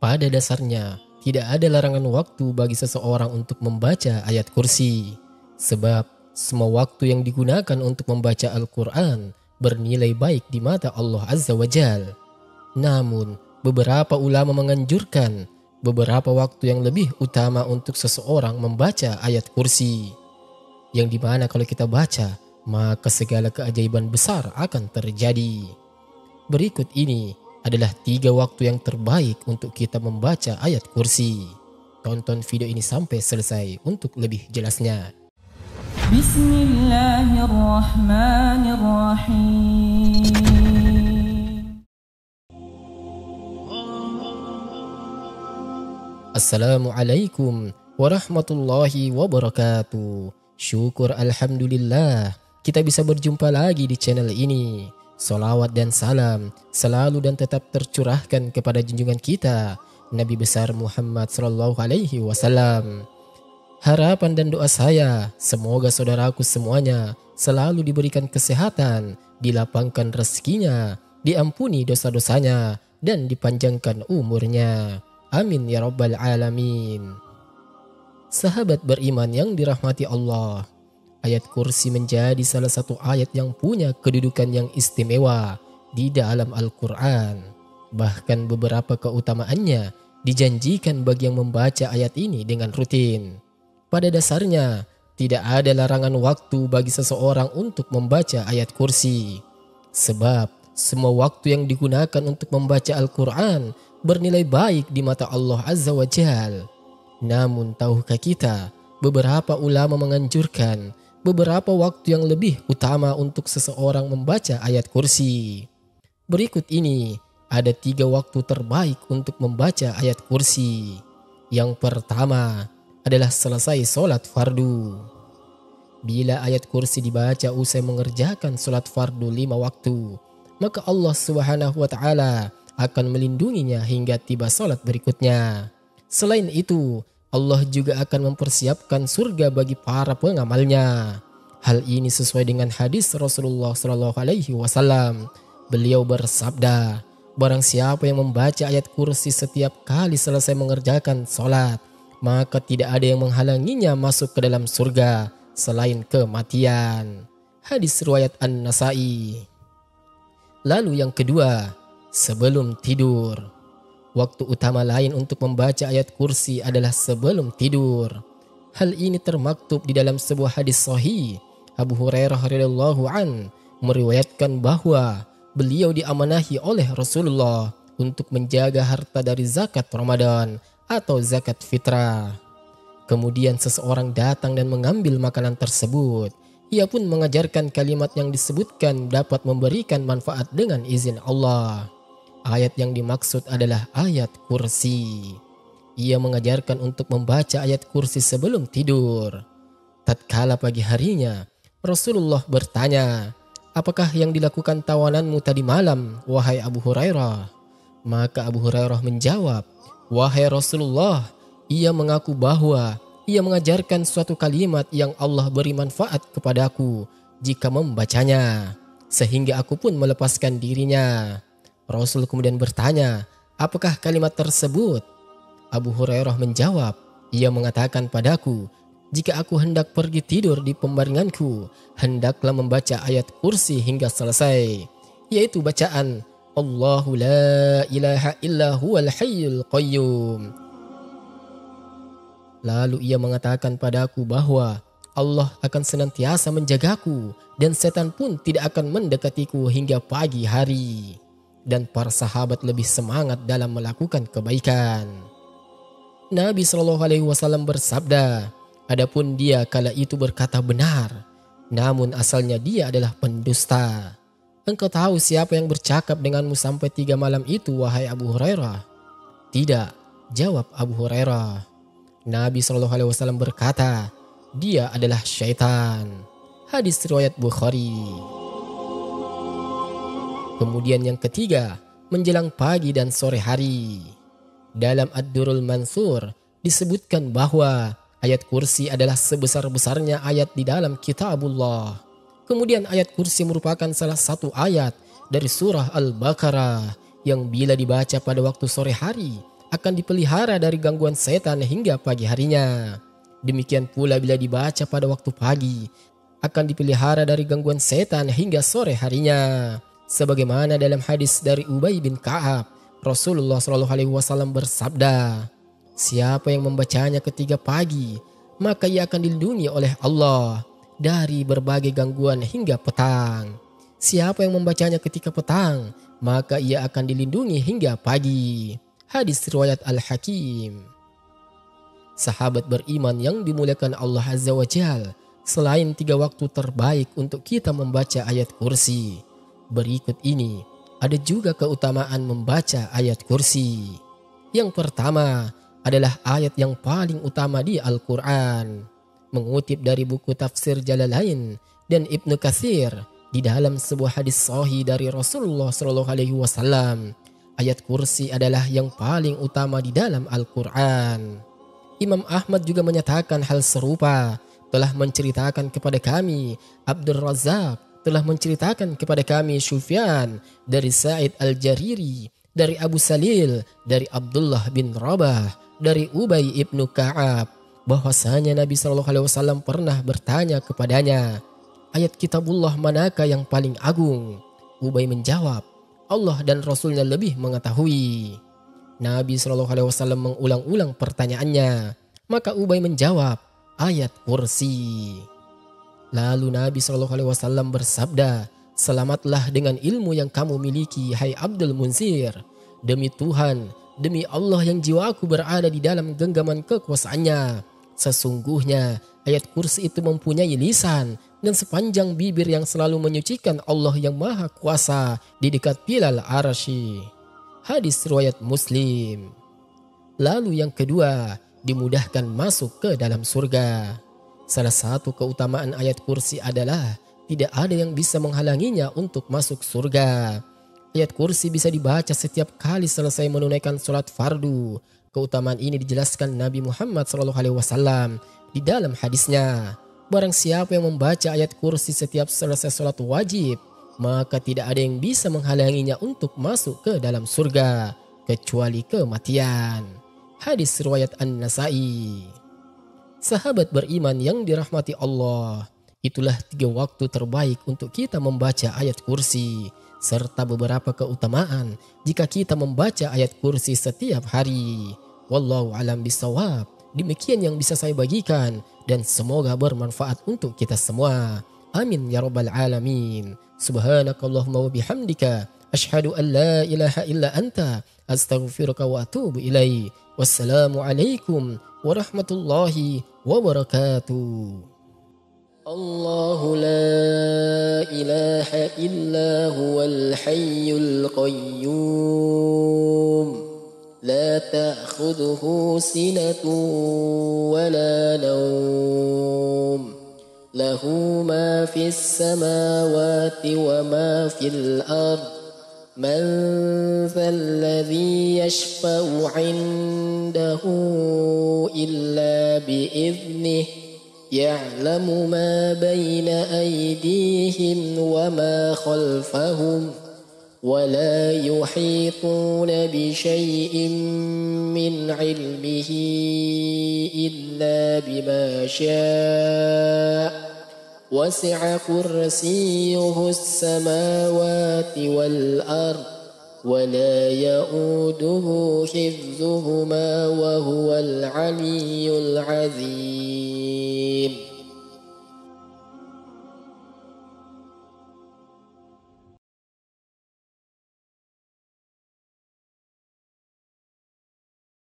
Pada dasarnya, tidak ada larangan waktu bagi seseorang untuk membaca ayat kursi. Sebab semua waktu yang digunakan untuk membaca Al-Quran bernilai baik di mata Allah Azza wa Jal. Namun, beberapa ulama menganjurkan beberapa waktu yang lebih utama untuk seseorang membaca ayat kursi. Yang dimana kalau kita baca, maka segala keajaiban besar akan terjadi. Berikut ini adalah 3 waktu yang terbaik untuk kita membaca ayat kursi. Tonton video ini sampai selesai untuk lebih jelasnya. Bismillahirrahmanirrahim. Assalamualaikum warahmatullahi wabarakatuh. Syukur alhamdulillah kita bisa berjumpa lagi di channel ini. Salawat dan salam selalu dan tetap tercurahkan kepada junjungan kita Nabi besar Muhammad sallallahu alaihi wasallam. Harapan dan doa saya semoga saudaraku semuanya selalu diberikan kesehatan, dilapangkan rezekinya, diampuni dosa-dosanya dan dipanjangkan umurnya. Amin ya rabbal alamin. Sahabat beriman yang dirahmati Allah, ayat kursi menjadi salah satu ayat yang punya kedudukan yang istimewa di dalam Al-Quran. Bahkan beberapa keutamaannya dijanjikan bagi yang membaca ayat ini dengan rutin. Pada dasarnya, tidak ada larangan waktu bagi seseorang untuk membaca ayat kursi. Sebab semua waktu yang digunakan untuk membaca Al-Quran bernilai baik di mata Allah Azza wa Jal. Namun tahukah kita, beberapa ulama menganjurkan beberapa waktu yang lebih utama untuk seseorang membaca ayat kursi. Berikut ini ada 3 waktu terbaik untuk membaca ayat kursi. Yang pertama adalah selesai sholat fardu. Bila ayat kursi dibaca usai mengerjakan sholat fardu 5 waktu, maka Allah Subhanahu wa Ta'ala akan melindunginya hingga tiba sholat berikutnya. Selain itu, Allah juga akan mempersiapkan surga bagi para pengamalnya. Hal ini sesuai dengan hadis Rasulullah Sallallahu Alaihi Wasallam. Beliau bersabda, barang siapa yang membaca ayat kursi setiap kali selesai mengerjakan sholat, maka tidak ada yang menghalanginya masuk ke dalam surga selain kematian. Hadis riwayat An-Nasai. Lalu yang kedua, sebelum tidur. Waktu utama lain untuk membaca ayat kursi adalah sebelum tidur. Hal ini termaktub di dalam sebuah hadis sahih. Abu Hurairah radhiyallahu an meriwayatkan bahwa beliau diamanahi oleh Rasulullah untuk menjaga harta dari zakat Ramadan atau zakat fitrah. Kemudian seseorang datang dan mengambil makanan tersebut. Ia pun mengajarkan kalimat yang disebutkan dapat memberikan manfaat dengan izin Allah. Ayat yang dimaksud adalah ayat kursi. Ia mengajarkan untuk membaca ayat kursi sebelum tidur. Tatkala pagi harinya, Rasulullah bertanya, apakah yang dilakukan tawananmu tadi malam, wahai Abu Hurairah? Maka Abu Hurairah menjawab, wahai Rasulullah, ia mengaku bahwa ia mengajarkan suatu kalimat yang Allah beri manfaat kepadaku jika membacanya, sehingga aku pun melepaskan dirinya. Rasul kemudian bertanya, apakah kalimat tersebut? Abu Hurairah menjawab, ia mengatakan padaku, jika aku hendak pergi tidur di pembaringanku, hendaklah membaca ayat kursi hingga selesai, yaitu bacaan Allahu la ilaha illa huwal hayyul qayyum. Lalu ia mengatakan padaku bahwa Allah akan senantiasa menjagaku dan setan pun tidak akan mendekatiku hingga pagi hari. Dan para sahabat lebih semangat dalam melakukan kebaikan. Nabi SAW bersabda, adapun dia kala itu berkata benar, namun asalnya dia adalah pendusta. Engkau tahu siapa yang bercakap denganmu sampai 3 malam itu, wahai Abu Hurairah? Tidak, jawab Abu Hurairah. Nabi SAW berkata, dia adalah syaitan. Hadis riwayat Bukhari. Kemudian yang ketiga, menjelang pagi dan sore hari. Dalam Ad-Durrul Mansur disebutkan bahwa ayat kursi adalah sebesar-besarnya ayat di dalam kitabullah. Kemudian ayat kursi merupakan salah satu ayat dari surah Al-Baqarah yang bila dibaca pada waktu sore hari akan dipelihara dari gangguan setan hingga pagi harinya. Demikian pula bila dibaca pada waktu pagi, akan dipelihara dari gangguan setan hingga sore harinya. Sebagaimana dalam hadis dari Ubay bin Ka'ab, Rasulullah SAW bersabda, siapa yang membacanya ketika pagi, maka ia akan dilindungi oleh Allah dari berbagai gangguan hingga petang. Siapa yang membacanya ketika petang, maka ia akan dilindungi hingga pagi. Hadis riwayat Al-Hakim. Sahabat beriman yang dimuliakan Allah Azza wa Jal, selain 3 waktu terbaik untuk kita membaca ayat kursi, berikut ini ada juga keutamaan membaca ayat kursi. Yang pertama adalah ayat yang paling utama di Al-Quran. Mengutip dari buku tafsir Jalalain dan Ibnu Katsir, di dalam sebuah hadis sahih dari Rasulullah SAW, ayat kursi adalah yang paling utama di dalam Al-Quran. Imam Ahmad juga menyatakan hal serupa, telah menceritakan kepada kami Abdul Razak, telah menceritakan kepada kami Sufyan dari Sa'id Al-Jariri, dari Abu Salil, dari Abdullah bin Rabah, dari Ubay ibnu Ka'ab, bahwasanya Nabi SAW pernah bertanya kepadanya, ayat kitabullah manakah yang paling agung? Ubay menjawab, Allah dan Rasulnya lebih mengetahui. Nabi SAW mengulang-ulang pertanyaannya, maka Ubay menjawab, ayat kursi. Lalu Nabi SAW bersabda, selamatlah dengan ilmu yang kamu miliki, hai Abdul Munzir. Demi Tuhan, demi Allah yang jiwaku berada di dalam genggaman kekuasaannya, sesungguhnya ayat kursi itu mempunyai lisan dan sepanjang bibir yang selalu menyucikan Allah yang maha kuasa di dekat pilal arsy. Hadis riwayat Muslim. Lalu yang kedua, dimudahkan masuk ke dalam surga. Salah satu keutamaan ayat kursi adalah tidak ada yang bisa menghalanginya untuk masuk surga. Ayat kursi bisa dibaca setiap kali selesai menunaikan sholat fardu. Keutamaan ini dijelaskan Nabi Muhammad SAW di dalam hadisnya. Barang siapa yang membaca ayat kursi setiap selesai sholat wajib, maka tidak ada yang bisa menghalanginya untuk masuk ke dalam surga, kecuali kematian. Hadis riwayat An-Nasai. Sahabat beriman yang dirahmati Allah, itulah 3 waktu terbaik untuk kita membaca ayat kursi, serta beberapa keutamaan jika kita membaca ayat kursi setiap hari. Wallahu alam bisawab. Demikian yang bisa saya bagikan dan semoga bermanfaat untuk kita semua. Amin ya rabbal alamin. Subhanakallahumma wa bihamdika asyhadu an la ilaha illa anta astaghfiruka wa atubu ilaik. Wassalamu alaikum warahmatullahi wabarakatuh. الله لا إله إلا هو الحي القيوم لا تأخذه سنة ولا نوم له ما في السماوات وما في الأرض من ذا الذي يشفع عنده إلا بإذنه يعلم ما بين أيديهم وما خلفهم ولا يحيطون بشيء من علمه إلا بما شاء وسع كرسيه السماوات والأرض ولا يؤوده حفظهما وهو العلي العظيم.